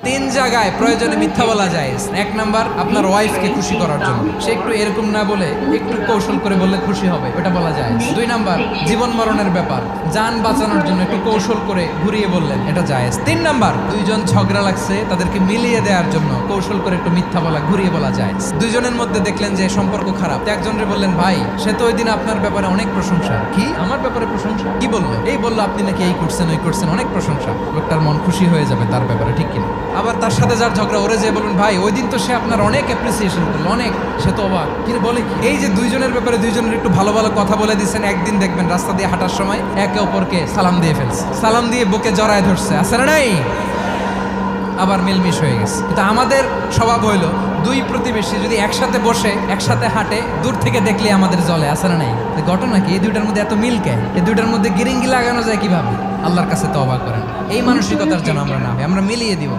তিন জায়গায় প্রয়োজনে মিথ্যা বলা যায়। এক নাম্বার, আপনার ওয়াইফকে খুশি করার জন্য, সে একটু এরকম না বলে একটু কৌশল করে বললে খুশি হবে, ওটা বলা যায়। দুই নাম্বার, জীবন মরণের ব্যাপার, যান বাঁচানোর জন্য একটু কৌশল করে ঘুরিয়ে বললেন, এটা জায়েজ। তিন নাম্বার, দুইজন ঝগড়া লাগছে, তাদেরকে মিলিয়ে দেওয়ার জন্য কৌশল করে একটু মিথ্যা বলা, ঘুরিয়ে বলা যায়। দুইজনের মধ্যে দেখলেন যে সম্পর্ক খারাপ, একজনরে বললেন, ভাই সে তো ওই দিন আপনার ব্যাপারে অনেক প্রশংসা। কি আমার ব্যাপারে প্রশংসা? কি বললো? এই বললো আপনি নাকি এই করছেন ওই করছেন, অনেক প্রশংসা। লোকটার মন খুশি হয়ে যাবে তার ব্যাপারে, ঠিক কিনা? আবার তার সাথে যার ঝগড়া, ওরে যে বলুন, ভাই ওই দিন তো সে আপনার অনেক অ্যাপ্রিসিয়েশন করলো, অনেক, সে তো অবাক। কিন্তু বলে কি? এই যে দুইজনের ব্যাপারে দুইজনের একটু ভালো ভালো কথা বলে দিচ্ছেন, একদিন দেখবেন রাস্তা দিয়ে হাঁটার সময় একে অপরকে সালাম দিয়ে ফেলছে, সালাম দিয়ে বুকে জড়ায় ধরছে, আছে না নাই? আবার মিলমিশ হয়ে গেছে। কিন্তু আমাদের স্বভাব হইলো, দুই প্রতিবেশী যদি একসাথে বসে একসাথে হাঁটে, দূর থেকে দেখলে আমাদের জলে, আছে না নাই? ঘটনা কি? এই দুইটার মধ্যে এত মিল কে? এই দুইটার মধ্যে গিরিঙ্গি লাগানো যায় কিভাবে? আল্লাহর কাছে তওবা করেন, এই মানসিকতার জন্য আমরা না, আমরা মিলিয়ে দিব।